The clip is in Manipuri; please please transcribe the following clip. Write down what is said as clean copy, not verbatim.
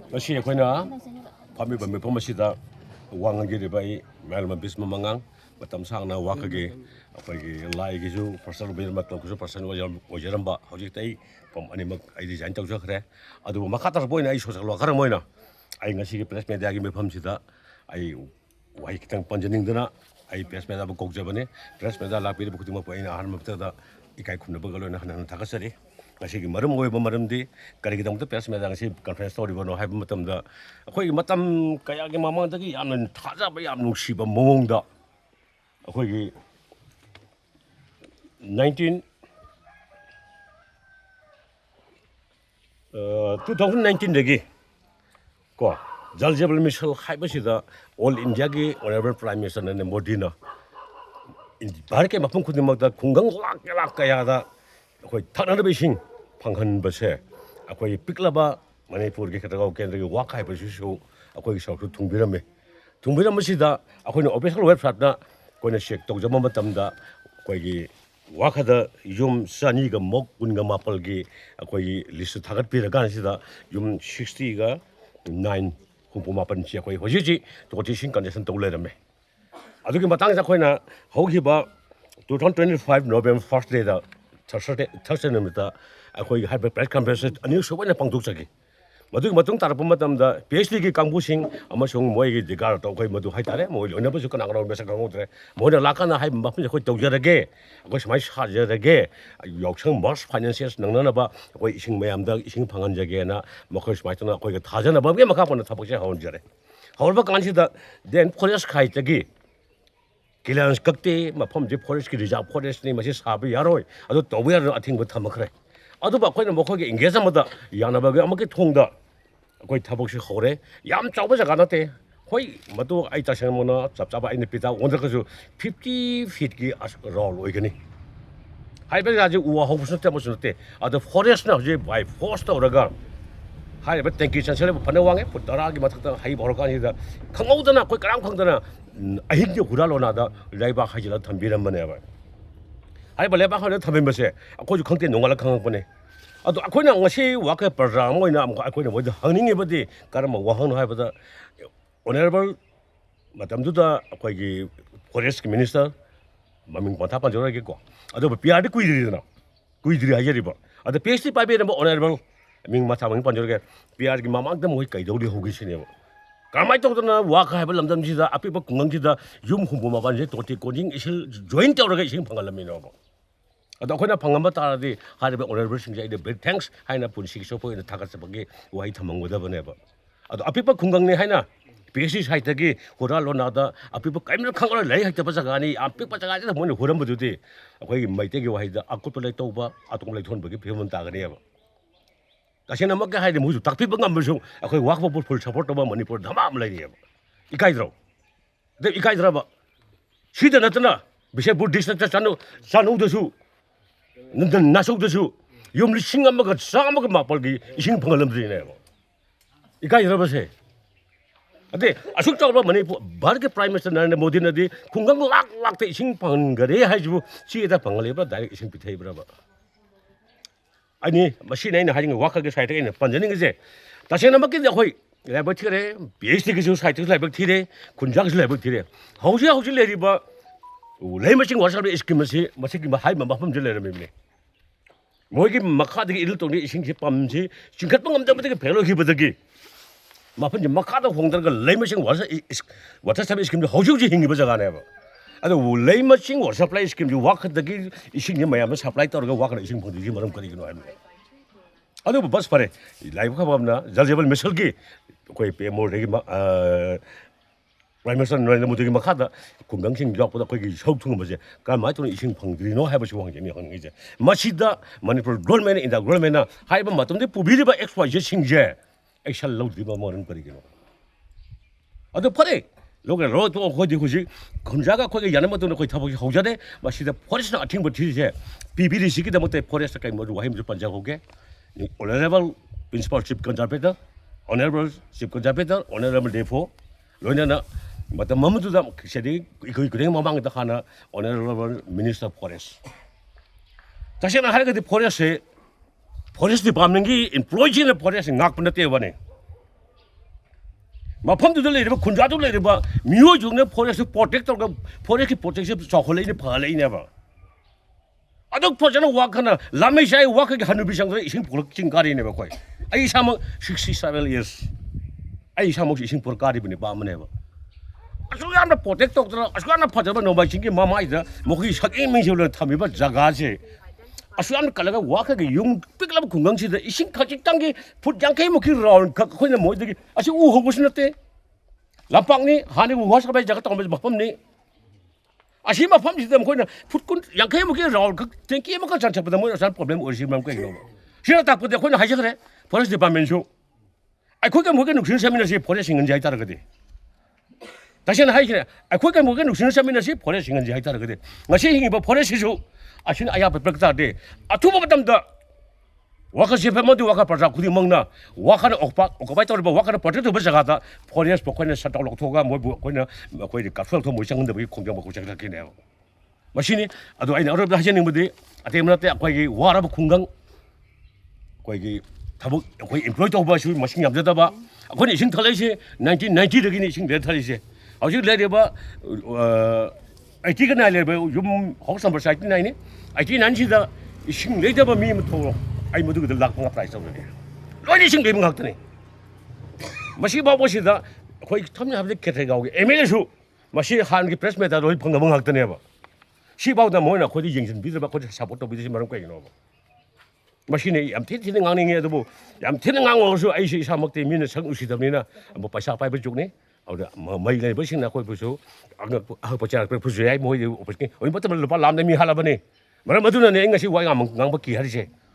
Masih aku na kami bermepom masih dah wang lagi di bayi malam bis memangang batam sang na wak lagi apa lagi lai gitu pasal lebih mak tahu pasal pasal wajar mbak hujung tay pom ani mak ai design tahu je kere adu mak kata boy na ai sosial wakar boy na ai ngasi press media lagi mepom sih dah ai wahai kita panjang dina ai press media berkok jabane press media lagi di buku timah poin ahan mak dah ikai kuna bergalu na hanan takasari ngasi maram ngoy maram di kari kita mungkin press media ngasi conference story bono hai matam dah aku matam kayak ke mamang tadi yang taza bayam nusi bamong dah aku 2019 lagi ko Jal Jeewal Mission hai basi dah All India ke Honorable Prime Minister Narendra Modi na Bharat के मफम खुदिमक खुंगंग लाक कया अखोई थाना बेसिंग फंगहन बसे अखोई पिकलबा मणिपुर के खतगाव केंद्र के वाक हाइबसिसु अखोई साउथ थुंबिरमसिदा अखोई ऑफिशियल वेबसाइट ना कोने चेक तौजम मतमदा अखोई वाखदा युम सनी ग मोक कुनगा मापल गे अखोई लिस्ट थागत पिरगानसिदा युम 60 गा 9 हुंपु मापन छि अखोई होजिजि तोटिसिंग कंडीशन तौलेरमे अदुगी मतंग जखोइना हौगिबा 2025 नोवेम्बर 1st डे दा थर्सडे नमिता अखोई हाइबर प्रेस कॉन्फ्रेंस अनिल सुबैना पांगथोकसगी मदुगी मतुंग तारप मतमदा पीएचडी की कांगबुसिंग अमसुंग मोइगी दिगार तो अखोई मदु हाइतारे मोइ लोइनाबसु कनागराव मेसा खांगोद्रे मोइना लाकाना हाइ मफुं अखोई तौजरगे अखोई समाय साजरगे यौसंग मर्स फाइनेंशियल्स नंगनाबा अखोई इसिंग मयामदा इसिंग फांगनजगेना मखोई समायतना अखोई थाजनबा बे मखापन थबकसे हौनजरे हौरबा कानसिदा देन फॉरेस्ट खाइतगी Kilans kakte mafam je forest ki reserve forest ni masi sabi yaroi adu tobu yar athing ba thamakre adu ba khoina mokho ge engage amada yana ba ge amaki thongda koi thabok si khore yam chawba jaga na te hoi madu ai ta sang mona chap chap ai ni pita ondra ka ju 50 feet ki rol oi gani hai ba ja ju uwa ho busu te busu te adu forest na je by force ta oraga hai ba thank you chancellor phana wange putara gi mathak ta hai borka ni da khangau na koi karam khangdana अहिंगे हुरालोनादा लाइबा हाइजला थंबिरमने बा हाइबा लाइबा हाइजला थंबिमसे अखोजु खंगते नोंगाला खंगपने अदो अखोइना ngasi वाके प्रोग्राम मोइना अखोइना मोइदा हंगनिंगे बदि करम वाहन हाइबदा ऑनरेबल मतमदुदा अखोइगी फॉरेस्ट मिनिस्टर ममिंग पथा पंजोरागे को अदो पीआरडी कुइद्रि हाइजरिबा अदो पीएचडी पाइबे नम ऑनरेबल मिंग माथा ममिंग पंजोरागे पीआरडी मामांगदा मोइ काइदौली होगिसिनेबा Kamai tu na wak hai belam dam sida api ba kungang sida yum humbu ma ban je toti koning isil join te oraga ising pangalam ino ba ado khona phangam ta di har be honorable sing jai de big thanks haina pun sik so po ina thagat sa bagi wai thamang goda bane ba ado api ba kungang ne haina pesi sai ta gi hora lo na da api ba kaimna khangala lai ha ta ba jaga ni api ba jaga ja mo ni horam bu di akhoi mai te gi wai da akut to lai to ba atung lai thon ba gi phemon ta ga ne ba Kasi naman kaya di musuh, tapi bang ambil sung, aku wak po full support ba Manipur, dhamam lagi ya. Ikai draw, de ikai draw ba. Sida na tana, bisa Buddhist na sanu desu, nasuk desu, yung lising ang mga sama ka mapal gi, ising pangalam din ya. Ikai draw ba se? Ate, asuk tahu ba Manipur, Bharat ke Prime Minister Narendra Modi na di, kung gang lak te ising panggare hai ju, si ita pangalay ba, direct ising pitay ba. 아니 마시네 나 하진 와카게 사이트에 있는 반전인 거지 다시 나 먹게 거의 레벨 티래 베이스틱 그 사이트 레벨 티래 군장 레벨 티래 혹시 레리바 레이머싱 와사비 이스키면시 마시기 마 하이만 마품 줄래라미네 뭐기 마카드기 이를 동네 이싱시 빰지 싱kat 방감자부터 배로 기버더기 마품 지 마카드 홍들가 레이머싱 와사비 이스키면 혹시 힘이 버져가네 봐 아도 레이머싱 워서플라이 스킴 주 와크더기 이싱이 마야면 서플라이 떠르가 와크는 이싱 본디지 뭐럼 거리기는 아니 아도 버스 파레 라이브 가봐나 잘제벌 메설기 거의 페모르기 프라임 미니스터 너네 모두기 막하다 건강식 유학보다 거기 서투는 뭐지 그 마이토는 이싱 방들이노 해보시 왕점이 하는 이제 마시다 마니풀 골맨 인다 골맨나 하이번 맞던데 부비리바 엑스와이제 싱제 액션 로드리바 뭐는 거리기는 아도 파레 लोग रोज तो खोजी खुशी खुंजागा खोगे याने मत कोई था हो जाने मसीदा फॉरेस्ट ना अथिंग बठी जे पीबीडीसी की दमते फॉरेस्ट का मो वही मुझे पंजा हो गए honourable principal chief conservator honourable chief conservator honourable डेफो लोइना ना मत ममदु दा सेदी इकोई कुरें ममांग दा खाना ऑनरेबल मिनिस्टर फॉरेस्ट तासेना हारे के फॉरेस्ट डिपार्टमेंट की एम्प्लॉयी ने फॉरेस्ट ngak पनते बने ꯃꯐꯝꯗꯨꯗ ꯂꯩꯔꯤꯕ ꯈꯨꯟꯖꯥꯗꯨ ꯂꯩꯔꯤꯕ ꯃꯤꯑꯣꯏꯁꯤꯡꯅ ꯐꯣꯔꯦꯁ트 ꯄ꯭ꯔꯣꯇꯦꯛ ꯇꯧꯔꯒ ꯐꯣꯔꯦꯁꯀꯤ ꯄ꯭ꯔꯣꯇꯦꯛꯁꯟ ꯆꯥꯎꯈꯠꯂꯛꯏꯅꯦ ꯐꯍꯜꯂꯛꯏꯅꯦꯕ ꯑꯗꯨ ꯐꯖꯅ ꯋꯥꯈꯅ ꯂꯥꯃꯩꯁꯥꯏ ꯋꯥꯈꯒꯤ ꯍꯅꯨꯕꯤ ꯆꯪꯗꯅ ꯏꯁꯤꯡ ꯄꯨꯔꯛ ꯆꯤꯡ ꯀꯥꯔꯤꯅꯦꯕ ꯑꯩꯈꯣꯏ ꯑꯩ ꯏꯁꯥꯃꯛ 67 years ꯑꯩ ꯏꯁꯥꯃꯛꯁꯨ ꯏꯁꯤꯡ ꯄꯨꯔꯛ ꯀꯥꯔꯤꯕ ꯅꯨꯄꯥ ꯑꯃꯅꯦꯕ ꯑꯁꯨꯛ ꯌꯥꯝꯅ ꯄ꯭ꯔꯣꯇꯦꯛ ꯇꯧꯗꯅ ꯑꯁꯨꯛ ꯌꯥꯝꯅ ꯐꯖꯕ ꯅꯣꯡꯃꯥꯏ ꯆꯤꯡꯒꯤ ꯃꯃꯥꯏꯗ ꯃꯈꯣꯏꯒꯤ ꯁꯛꯌꯦꯡ ꯃꯤꯡꯁꯦꯜꯅ ꯊꯝꯃꯤꯕ ꯖꯒꯥꯁꯦ ꯑꯁꯨꯛ ꯌꯥꯝꯅ ꯀꯜꯂꯒ ꯋꯥꯈꯒꯤ ꯌꯨꯝ ꯄꯤꯛꯂꯕ ꯈꯨꯡꯒꯪꯁꯤꯗ ꯏꯁꯤꯡ ꯈꯖꯤꯛꯇꯪꯒꯤ ꯐꯨꯠ 50ꯃꯨꯛꯀꯤ ꯔꯥꯎꯟ ꯈꯛ ꯑꯩꯈꯣꯏꯅ ꯃꯣꯏꯗꯒꯤ ꯑꯁꯤ ꯎ ꯍꯧꯕꯁꯨ ꯅꯠꯇꯦ ꯂꯝꯄꯥꯛꯅꯤ ꯍꯥꯟꯅꯒꯤ ꯋꯥꯁ ꯁꯄ꯭ꯂꯥꯏ ꯖꯒꯥ ꯇꯧꯔꯝꯕ ꯃꯐꯝꯅꯤ ꯑꯁꯤ ꯃꯐꯝꯁꯤꯗ ꯃꯈꯣꯏꯅ ꯐꯨꯠ 50ꯃꯨꯛꯀꯤ ꯔꯥꯎꯟ ꯈꯛ ꯇꯦꯡꯀꯤ ꯑꯃꯈꯛ ꯆꯟꯊꯠꯄꯗ ꯃꯣꯏꯅ ꯑꯁꯥꯏ ꯄ꯭ꯔꯣꯕ꯭ꯂꯦꯝ ꯑꯣꯏꯔꯤꯁꯤ ꯃꯔꯝ ꯀꯩꯒꯤꯅꯣꯕ ꯁꯤꯅ ꯇꯥꯛꯄꯗꯤ ꯑꯩꯈꯣꯏꯅ ꯍꯥꯏꯖꯈ꯭ꯔꯦ ꯐꯣꯔꯦꯁ ꯗꯤꯄꯥꯔꯠꯃꯦꯟꯁꯨ ꯑꯩꯈꯣꯏꯒ ꯃꯣꯏꯒ ꯅꯨꯡꯁꯤꯅ ꯆꯠꯃꯤꯟꯅꯁꯤ ꯐꯣꯔꯦꯁ ꯍꯤꯡꯍꯟꯁꯤ ꯍꯥꯏꯇꯥꯔꯒꯗꯤ ꯇꯁꯦꯡꯅ ꯍꯥꯏꯈ꯭ꯔꯦ ꯑꯩꯈꯣꯏꯒ ꯃꯣꯏꯒ ꯅꯨꯡꯁꯤꯅ ꯆꯠꯃꯤꯟꯅꯁꯤ ꯐꯣꯔꯦꯁ ꯍꯤꯡꯍꯟꯁꯤ ꯍꯥꯏꯇꯥꯔꯒꯗꯤ ꯉꯁꯤ ꯍꯤꯡꯉꯤꯕ ꯐꯣꯔꯦꯁꯁꯤꯁꯨ ꯑꯁꯤꯅ ꯑꯌꯥꯕ ꯄꯤꯔꯛ ꯇꯥꯔꯗꯤ ꯑꯊꯨꯕ ꯃꯇꯝꯗ ꯋꯥꯈꯜ ꯆꯦꯟꯕ ꯑꯃꯗꯤ ꯋꯥꯈꯜ ꯄ꯭ꯔꯖꯥ ꯈꯨꯗꯤꯡꯃꯛꯅ ꯋꯥꯈꯜ ꯑꯣꯀꯨꯄꯥꯏ ꯇꯧꯔꯤꯕ ꯋꯥꯈꯜ ꯄ꯭ꯔꯣꯇꯦꯛ ꯇꯧꯕ ꯖꯒꯥꯗ ꯐꯣꯔꯦꯁ ꯑꯩꯈꯣꯏꯅ ꯁꯠ ꯗꯥꯎꯟ ꯂꯧꯊꯣꯛꯑꯒ ꯃꯣꯏꯕꯨ ꯑꯩꯈꯣꯏꯗꯤ ꯀꯥꯞꯊꯣꯛ ꯃꯣꯏ ꯆꯪꯍꯟꯗꯕꯒꯤ ꯈꯣꯡꯖꯪ ꯃꯈꯣꯡ ꯆꯪꯈꯠꯂꯛꯈꯤꯅꯦꯕ ꯃꯁꯤꯅꯤ ꯑꯗꯣ ꯑꯩꯅ ꯑꯔꯣꯏꯕꯗ ꯍꯥꯏꯖꯅꯤꯡꯕꯗꯤ ꯑꯇꯩ ꯅꯠꯇꯦ ꯑꯩꯈꯣꯏꯒꯤ ꯋꯥꯔꯕ ꯈꯨꯡꯒꯪ ꯑꯩꯈꯣꯏꯒꯤ ꯊꯕꯛ ꯑꯩꯈꯣꯏ ꯏꯝꯄ꯭ꯂꯣꯏ ꯇꯧꯕꯁꯨ ꯃꯁꯤꯡ ꯌꯥꯝꯖꯗꯕ ꯑꯩꯈꯣꯏꯅ ꯏꯁꯤꯡ ꯊꯛꯂꯛꯏꯁꯦ 1990ꯗꯒꯤꯅꯤ ꯏꯁꯤꯡ ꯊꯛꯂꯤꯁꯦ ꯍꯧꯖꯤꯛ ꯂꯩꯔꯤꯕ 89 ꯂꯩꯔꯤꯕ ꯌꯨꯝ ꯍꯥꯎꯁ ꯅꯝꯕꯔ 89ꯅꯤ 89ꯁꯤꯗ ꯏꯁꯤꯡ ꯂꯩꯇꯕ ꯃꯤ ꯑꯃ ꯊꯣꯛꯂꯣ ꯑꯩ ꯃꯗꯨꯒꯤꯗ ꯂꯥꯛ 5 ꯄ꯭ꯔꯥꯏꯁ ꯇꯧꯖꯒꯦ ꯂꯣꯏꯅ ꯏꯁꯤꯡ ꯂꯩꯕ ꯉꯥꯛꯇꯅꯤ ꯃꯁꯤ ꯐꯥꯎꯕꯁꯤꯗ ꯑꯩꯈꯣꯏ ꯁꯝꯅ ꯍꯥꯏꯔꯕꯗ ꯈꯦꯇ꯭ꯔꯤꯒꯥꯎꯒꯤ MLAꯁꯨ ꯃꯁꯤ ꯍꯥꯟꯅꯒꯤ ꯄ꯭ꯔꯦꯁ ꯃꯦꯇꯥꯗ ꯂꯣꯏ ꯐꯪꯅꯕ ꯉꯥꯛꯇꯅꯦꯕ ꯁꯤꯐꯥꯎꯗ ꯃꯣꯏꯅ ꯑꯩꯈꯣꯏꯗ ꯌꯦꯡꯁꯤꯟꯕꯤꯗ꯭ꯔꯕ ꯑꯩꯈꯣꯏꯗ ꯁꯞꯄꯣꯔꯠ ꯇꯧꯕꯤꯗ꯭ꯔꯤꯁꯤ ꯃꯔꯝ ꯀꯩꯒꯤꯅꯣꯕ ꯃꯁꯤꯅꯤ ꯌꯥꯝ ꯊꯤꯅ ꯉꯥꯡꯅꯤꯡꯉꯤ ꯑꯗꯨꯕꯨ ꯌꯥꯝ ꯊꯤꯅ ꯉꯥꯡꯉꯨꯔꯁꯨ ꯑꯩꯁꯤ ꯏꯁꯥꯃꯛꯇꯤ ꯃꯤꯅ ꯁꯛ ꯅꯨꯡꯁꯤꯗꯕꯅꯤꯅ ꯑꯃꯨꯛ ꯄꯩꯁꯥ ꯄꯥꯏꯕ ꯖꯨꯛꯅꯤ ꯑꯗꯨꯗ ꯃꯩ ꯂꯩꯕꯁꯤꯡꯅ ꯑꯩꯈꯣꯏꯕꯨꯁꯨ ꯑꯍꯛꯄ ꯆꯩꯔꯛꯄꯁꯨ ꯌꯥꯏ ꯃꯣꯏꯗꯤ ꯑꯣꯏꯕ ꯃꯇꯝꯗ ꯂꯨꯄꯥ 1 ꯂꯥꯈ ꯃꯤ ꯍꯥꯠꯂꯕꯅꯤ ꯃꯔꯝ ꯑꯗꯨꯅꯅꯦ ꯑꯩ ꯉꯁꯤ ꯋꯥ ꯉꯥꯡꯕ ꯀꯤ ꯍꯥꯏꯔꯤꯁꯦ